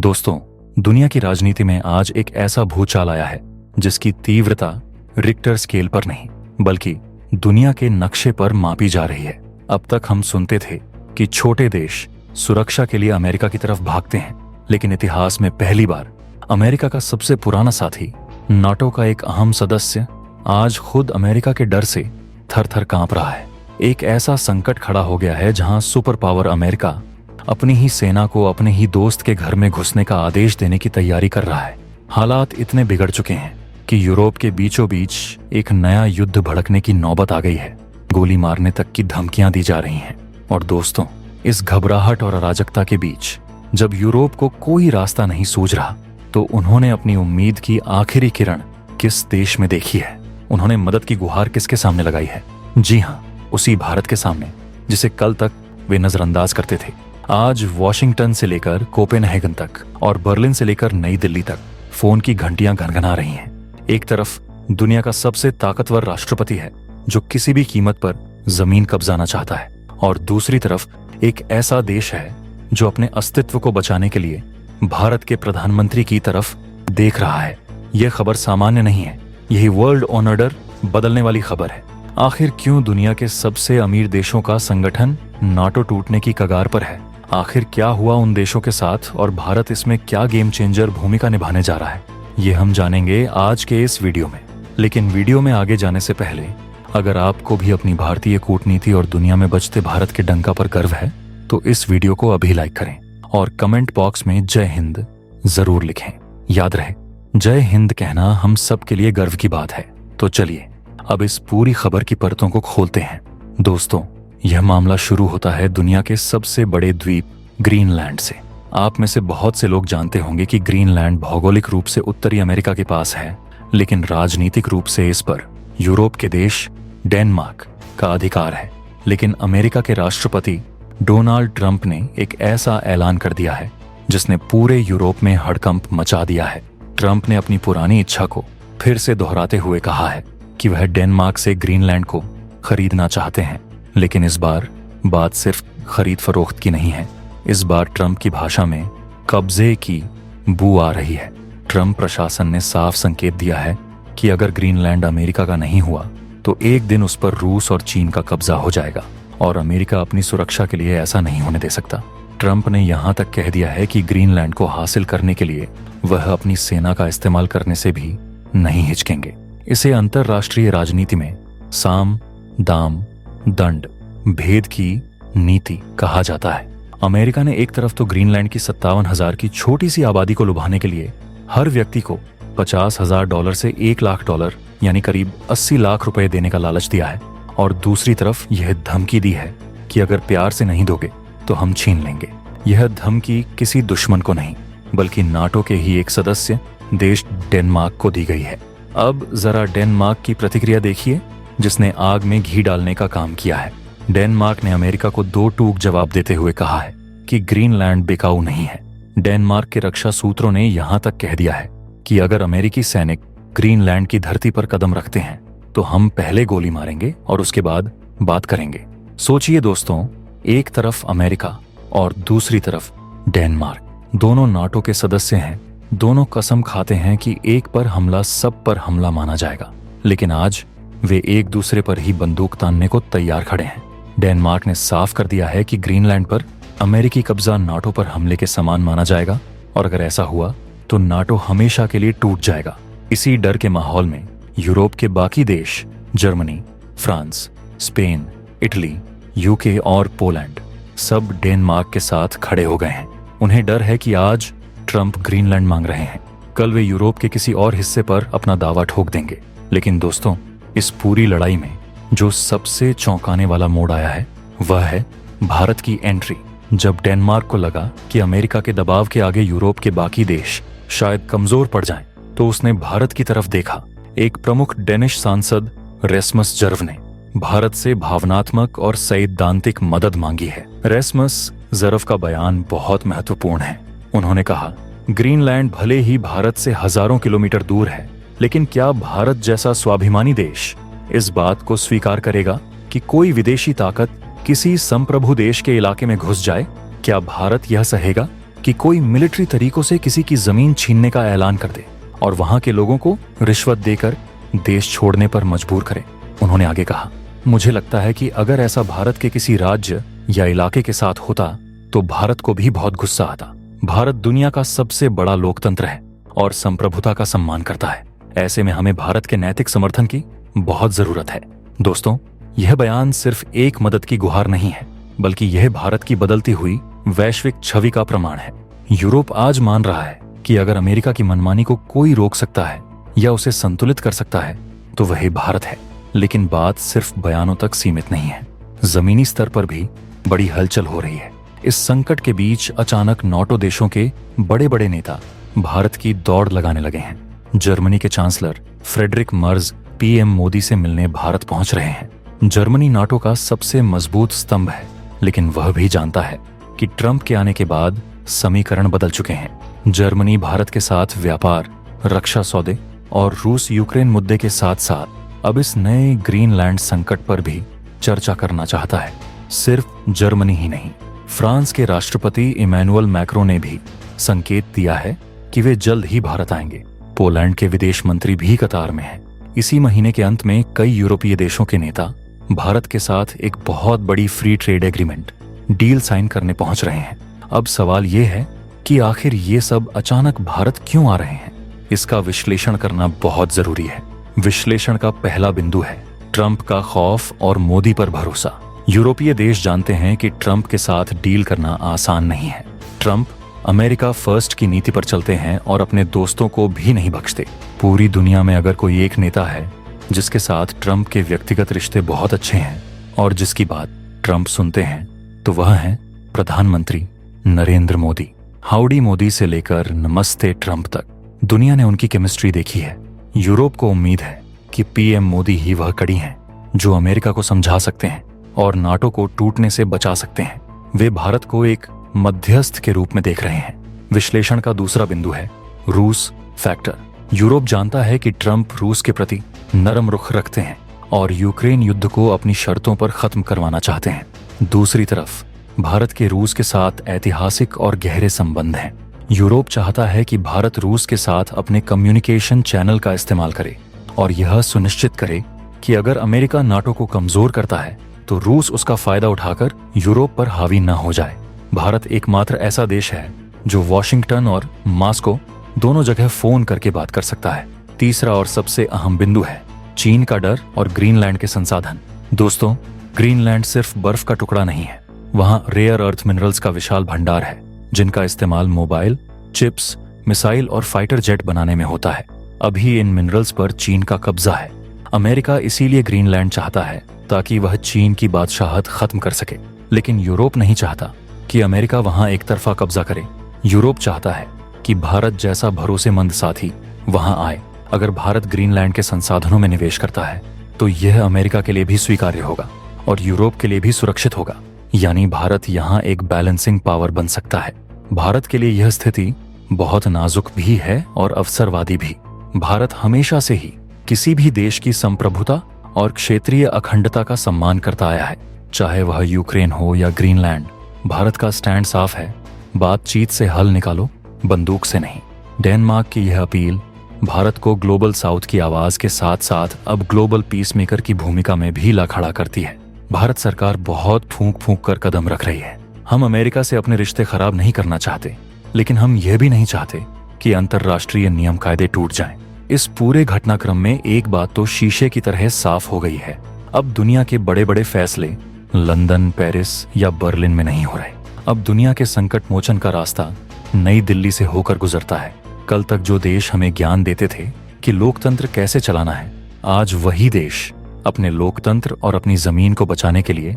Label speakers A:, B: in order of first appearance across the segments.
A: दोस्तों, दुनिया की राजनीति में आज एक ऐसा भूचाल आया है जिसकी तीव्रता रिक्टर स्केल पर नहीं बल्कि दुनिया के नक्शे पर मापी जा रही है। अब तक हम सुनते थे कि छोटे देश सुरक्षा के लिए अमेरिका की तरफ भागते हैं, लेकिन इतिहास में पहली बार अमेरिका का सबसे पुराना साथी, नाटो का एक अहम सदस्य, आज खुद अमेरिका के डर से थर थर कांप रहा है। एक ऐसा संकट खड़ा हो गया है जहां सुपर पावर अमेरिका अपनी ही सेना को अपने ही दोस्त के घर में घुसने का आदेश देने की तैयारी कर रहा है। हालात इतने बिगड़ चुके हैं कि यूरोप के बीचों बीच एक नया युद्ध भड़कने की नौबत आ गई है। गोली मारने तक की धमकियां दी जा रही हैं। और दोस्तों, इस घबराहट और अराजकता के बीच जब यूरोप को कोई रास्ता नहीं सूझ रहा, तो उन्होंने अपनी उम्मीद की आखिरी किरण किस देश में देखी है? उन्होंने मदद की गुहार किसके सामने लगाई है? जी हाँ, उसी भारत के सामने, जिसे कल तक वे नजरअंदाज करते थे। आज वॉशिंगटन से लेकर कोपेनहेगन तक और बर्लिन से लेकर नई दिल्ली तक फोन की घंटियां घनघना रही हैं। एक तरफ दुनिया का सबसे ताकतवर राष्ट्रपति है जो किसी भी कीमत पर जमीन कब्जाना चाहता है, और दूसरी तरफ एक ऐसा देश है जो अपने अस्तित्व को बचाने के लिए भारत के प्रधानमंत्री की तरफ देख रहा है। यह खबर सामान्य नहीं है, यही वर्ल्ड ऑर्डर बदलने वाली खबर है। आखिर क्यों दुनिया के सबसे अमीर देशों का संगठन नाटो टूटने की कगार पर है? आखिर क्या हुआ उन देशों के साथ और भारत इसमें क्या गेम चेंजर भूमिका निभाने जा रहा है? ये हम जानेंगे आज के इस वीडियो में। लेकिन वीडियो में आगे जाने से पहले, अगर आपको भी अपनी भारतीय कूटनीति और दुनिया में बचते भारत के डंका पर गर्व है, तो इस वीडियो को अभी लाइक करें और कमेंट बॉक्स में जय हिंद जरूर लिखें। याद रहे, जय हिंद कहना हम सब के लिए गर्व की बात है। तो चलिए अब इस पूरी खबर की परतों को खोलते हैं। दोस्तों, यह मामला शुरू होता है दुनिया के सबसे बड़े द्वीप ग्रीनलैंड से। आप में से बहुत से लोग जानते होंगे कि ग्रीनलैंड भौगोलिक रूप से उत्तरी अमेरिका के पास है, लेकिन राजनीतिक रूप से इस पर यूरोप के देश डेनमार्क का अधिकार है। लेकिन अमेरिका के राष्ट्रपति डोनाल्ड ट्रंप ने एक ऐसा ऐलान कर दिया है जिसने पूरे यूरोप में हड़कंप मचा दिया है। ट्रंप ने अपनी पुरानी इच्छा को फिर से दोहराते हुए कहा है कि वह डेनमार्क से ग्रीनलैंड को खरीदना चाहते हैं। लेकिन इस बार बात सिर्फ खरीद फरोख्त की नहीं है। इस बार ट्रंप की भाषा में कब्जे की बू आ रही है। ट्रंप प्रशासन ने साफ संकेत दिया है कि अगर ग्रीनलैंड अमेरिका का नहीं हुआ तो एक दिन उस पर रूस और चीन का कब्जा हो जाएगा, और अमेरिका अपनी सुरक्षा के लिए ऐसा नहीं होने दे सकता। ट्रंप ने यहां तक कह दिया है कि ग्रीनलैंड को हासिल करने के लिए वह अपनी सेना का इस्तेमाल करने से भी नहीं हिचकेंगे। इसे अंतरराष्ट्रीय राजनीति में साम दाम दंड भेद की नीति कहा जाता है। अमेरिका ने एक तरफ तो ग्रीनलैंड की 57,000 की छोटी सी आबादी को लुभाने के लिए हर व्यक्ति को $50,000 से $1,00,000 यानी करीब 80 लाख रुपए देने का लालच दिया है, और दूसरी तरफ यह धमकी दी है कि अगर प्यार से नहीं दोगे तो हम छीन लेंगे। यह धमकी किसी दुश्मन को नहीं बल्कि नाटो के ही एक सदस्य देश डेनमार्क को दी गई है। अब जरा डेनमार्क की प्रतिक्रिया देखिए, जिसने आग में घी डालने का काम किया है। डेनमार्क ने अमेरिका को दो टूक जवाब देते हुए कहा है कि ग्रीनलैंड बिकाऊ नहीं है। डेनमार्क के रक्षा सूत्रों ने यहां तक कह दिया है कि अगर अमेरिकी सैनिक ग्रीनलैंड की धरती पर कदम रखते हैं तो हम पहले गोली मारेंगे और उसके बाद बात करेंगे। सोचिए दोस्तों, एक तरफ अमेरिका और दूसरी तरफ डेनमार्क, दोनों नाटो के सदस्य हैं। दोनों कसम खाते हैं कि एक पर हमला सब पर हमला माना जाएगा, लेकिन आज वे एक दूसरे पर ही बंदूक तानने को तैयार खड़े हैं। डेनमार्क ने साफ कर दिया है कि ग्रीनलैंड पर अमेरिकी कब्जा नाटो पर हमले के समान माना जाएगा, और अगर ऐसा हुआ तो नाटो हमेशा के लिए टूट जाएगा। इसी डर के माहौल में यूरोप के बाकी देश Germany, France, Spain, Italy, UK और पोलैंड सब डेनमार्क के साथ खड़े हो गए हैं। उन्हें डर है कि आज ट्रंप ग्रीनलैंड मांग रहे हैं, कल वे यूरोप के किसी और हिस्से पर अपना दावा ठोक देंगे। लेकिन दोस्तों, इस पूरी लड़ाई में जो सबसे चौंकाने वाला मोड़ आया है वह है भारत की एंट्री। जब डेनमार्क को लगा कि अमेरिका के दबाव के आगे यूरोप के बाकी देश शायद कमजोर पड़ जाएं, तो उसने भारत की तरफ देखा। एक प्रमुख डेनिश सांसद रेस्मस जर्व ने भारत से भावनात्मक और सैद्धांतिक मदद मांगी है। रेस्मस जर्व का बयान बहुत महत्वपूर्ण है। उन्होंने कहा, ग्रीनलैंड भले ही भारत से हजारों किलोमीटर दूर है, लेकिन क्या भारत जैसा स्वाभिमानी देश इस बात को स्वीकार करेगा कि कोई विदेशी ताकत किसी संप्रभु देश के इलाके में घुस जाए? क्या भारत यह सहेगा? कि कोई मिलिट्री तरीकों से किसी की जमीन छीनने का ऐलान कर दे और वहां के लोगों को रिश्वत देकर देश छोड़ने पर मजबूर करे। उन्होंने आगे कहा, मुझे लगता है कि अगर ऐसा भारत के किसी राज्य या इलाके के साथ होता तो भारत को भी बहुत गुस्सा आता। भारत दुनिया का सबसे बड़ा लोकतंत्र है और संप्रभुता का सम्मान करता है। ऐसे में हमें भारत के नैतिक समर्थन की बहुत जरूरत है। दोस्तों, यह बयान सिर्फ एक मदद की गुहार नहीं है, बल्कि यह भारत की बदलती हुई वैश्विक छवि का प्रमाण है। यूरोप आज मान रहा है कि अगर अमेरिका की मनमानी को कोई रोक सकता है या उसे संतुलित कर सकता है तो वही भारत है। लेकिन बात सिर्फ बयानों तक सीमित नहीं है, जमीनी स्तर पर भी बड़ी हलचल हो रही है। इस संकट के बीच अचानक नाटो देशों के बड़े बड़े नेता भारत की दौड़ लगाने लगे हैं। जर्मनी के chancellor Friedrich Merz PM Modi से मिलने भारत पहुंच रहे हैं। जर्मनी नाटो का सबसे मजबूत स्तंभ है, लेकिन वह भी जानता है कि ट्रंप के आने के बाद समीकरण बदल चुके हैं। जर्मनी भारत के साथ व्यापार, रक्षा सौदे और रूस यूक्रेन मुद्दे के साथ साथ अब इस नए ग्रीनलैंड संकट पर भी चर्चा करना चाहता है। सिर्फ जर्मनी ही नहीं, फ्रांस के राष्ट्रपति इमैनुअल मैक्रों ने भी संकेत दिया है कि वे जल्द ही भारत आएंगे। पोलैंड के विदेश मंत्री भी कतार में हैं। इसी महीने के अंत में कई यूरोपीय देशों के नेता भारत के साथ एक बहुत बड़ी free trade agreement deal sign करने पहुंच रहे हैं। अब सवाल ये है कि आखिर ये सब अचानक भारत क्यों आ रहे हैं? इसका विश्लेषण करना बहुत जरूरी है। विश्लेषण का पहला बिंदु है ट्रंप का खौफ और मोदी पर भरोसा। यूरोपीय देश जानते हैं कि ट्रंप के साथ डील करना आसान नहीं है। ट्रंप अमेरिका फर्स्ट की नीति पर चलते हैं और अपने दोस्तों को भी नहीं बख्शते। पूरी दुनिया में अगर कोई एक नेता है जिसके साथ ट्रंप के व्यक्तिगत रिश्ते बहुत अच्छे हैं और जिसकी बात ट्रंप सुनते हैं, तो वह है प्रधानमंत्री नरेंद्र मोदी। हाउडी मोदी से लेकर नमस्ते ट्रंप तक दुनिया ने उनकी केमिस्ट्री देखी है। यूरोप को उम्मीद है कि पीएम मोदी ही वह कड़ी हैं जो अमेरिका को समझा सकते हैं और नाटो को टूटने से बचा सकते हैं। वे भारत को एक मध्यस्थ के रूप में देख रहे हैं। विश्लेषण का दूसरा बिंदु है रूस फैक्टर। यूरोप जानता है कि ट्रंप रूस के प्रति नरम रुख रखते हैं और यूक्रेन युद्ध को अपनी शर्तों पर खत्म करवाना चाहते हैं। दूसरी तरफ भारत के रूस के साथ ऐतिहासिक और गहरे संबंध हैं। यूरोप चाहता है कि भारत रूस के साथ अपने कम्युनिकेशन चैनल का इस्तेमाल करे और यह सुनिश्चित करे कि अगर अमेरिका नाटो को कमजोर करता है तो रूस उसका फायदा उठाकर यूरोप पर हावी न हो जाए। भारत एकमात्र ऐसा देश है जो वॉशिंगटन और मॉस्को दोनों जगह फोन करके बात कर सकता है। तीसरा और सबसे अहम बिंदु है चीन का डर और ग्रीनलैंड के संसाधन। दोस्तों, ग्रीनलैंड सिर्फ बर्फ का टुकड़ा नहीं है, वहां रेयर अर्थ मिनरल्स का विशाल भंडार है जिनका इस्तेमाल मोबाइल, चिप्स, मिसाइल और फाइटर जेट बनाने में होता है। अभी इन मिनरल्स पर चीन का कब्जा है। अमेरिका इसीलिए ग्रीनलैंड चाहता है ताकि वह चीन की बादशाहत खत्म कर सके। लेकिन यूरोप नहीं चाहता कि अमेरिका वहां एक तरफा कब्जा करे। यूरोप चाहता है कि भारत जैसा भरोसेमंद साथी वहां आए। अगर भारत ग्रीनलैंड के संसाधनों में निवेश करता है तो यह अमेरिका के लिए भी स्वीकार्य होगा और यूरोप के लिए भी सुरक्षित होगा। यानी भारत यहाँ एक बैलेंसिंग पावर बन सकता है। भारत के लिए यह स्थिति बहुत नाजुक भी है और अवसरवादी भी। भारत हमेशा से ही किसी भी देश की संप्रभुता और क्षेत्रीय अखंडता का सम्मान करता आया है, चाहे वह यूक्रेन हो या ग्रीनलैंड। भारत का स्टैंड साफ है, बातचीत से हल निकालो, बंदूक से नहीं। डेनमार्क की यह अपील भारत को ग्लोबल साउथ की आवाज के साथ साथ अब ग्लोबल पीसमेकर की भूमिका में भी ला खड़ा करती है। भारत सरकार बहुत फूंक फूंक कर कदम रख रही है। हम अमेरिका से अपने रिश्ते खराब नहीं करना चाहते, लेकिन हम यह भी नहीं चाहते कि अंतर्राष्ट्रीय नियम कायदे टूट जाएं। इस पूरे घटनाक्रम में एक बात तो शीशे की तरह साफ हो गई है, अब दुनिया के बड़े बड़े फैसले लंदन, पेरिस या बर्लिन में नहीं हो रहे। अब दुनिया के संकट मोचन का रास्ता नई दिल्ली से होकर गुजरता है। कल तक जो देश हमें ज्ञान देते थे कि लोकतंत्र कैसे चलाना है, आज वही देश अपने लोकतंत्र और अपनी जमीन को बचाने के लिए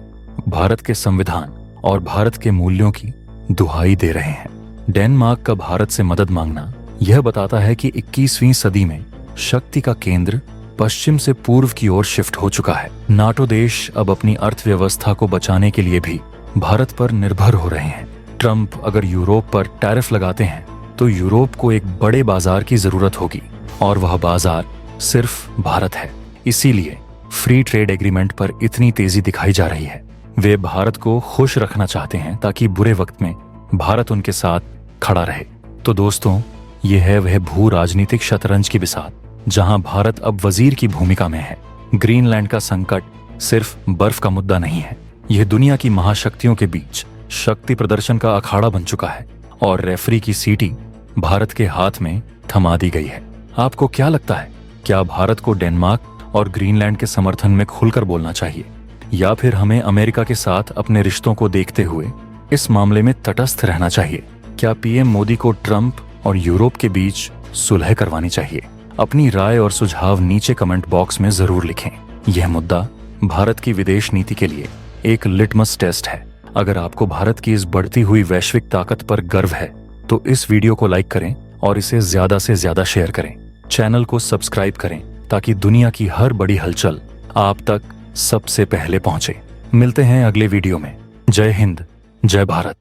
A: भारत के संविधान और भारत के मूल्यों की दुहाई दे रहे हैं। डेनमार्क का भारत से मदद मांगना यह बताता है कि 21वीं सदी में शक्ति का केंद्र पश्चिम से पूर्व की ओर शिफ्ट हो चुका है। नाटो देश अब अपनी अर्थव्यवस्था को बचाने के लिए भी भारत पर निर्भर हो रहे हैं। ट्रंप अगर यूरोप पर टैरिफ लगाते हैं तो यूरोप को एक बड़े बाजार की जरूरत होगी और वह बाजार सिर्फ भारत है। इसीलिए फ्री ट्रेड एग्रीमेंट पर इतनी तेजी दिखाई जा रही है। वे भारत को खुश रखना चाहते हैं ताकि बुरे वक्त में भारत उनके साथ खड़ा रहे। तो दोस्तों, ये है वह भू राजनीतिक शतरंज की बिसात जहां भारत अब वजीर की भूमिका में है। ग्रीनलैंड का संकट सिर्फ बर्फ का मुद्दा नहीं है, यह दुनिया की महाशक्तियों के बीच शक्ति प्रदर्शन का अखाड़ा बन चुका है और रेफरी की सीटी भारत के हाथ में थमा दी गई है। आपको क्या लगता है, क्या भारत को डेनमार्क और ग्रीनलैंड के समर्थन में खुलकर बोलना चाहिए, या फिर हमें अमेरिका के साथ अपने रिश्तों को देखते हुए इस मामले में तटस्थ रहना चाहिए? क्या पीएम मोदी को ट्रंप और यूरोप के बीच सुलह करवानी चाहिए? अपनी राय और सुझाव नीचे कमेंट बॉक्स में जरूर लिखें। यह मुद्दा भारत की विदेश नीति के लिए एक लिटमस टेस्ट है। अगर आपको भारत की इस बढ़ती हुई वैश्विक ताकत पर गर्व है तो इस वीडियो को लाइक करें और इसे ज्यादा से ज्यादा शेयर करें। चैनल को सब्सक्राइब करें ताकि दुनिया की हर बड़ी हलचल आप तक सबसे पहले पहुंचे। मिलते हैं अगले वीडियो में। जय हिंद, जय भारत।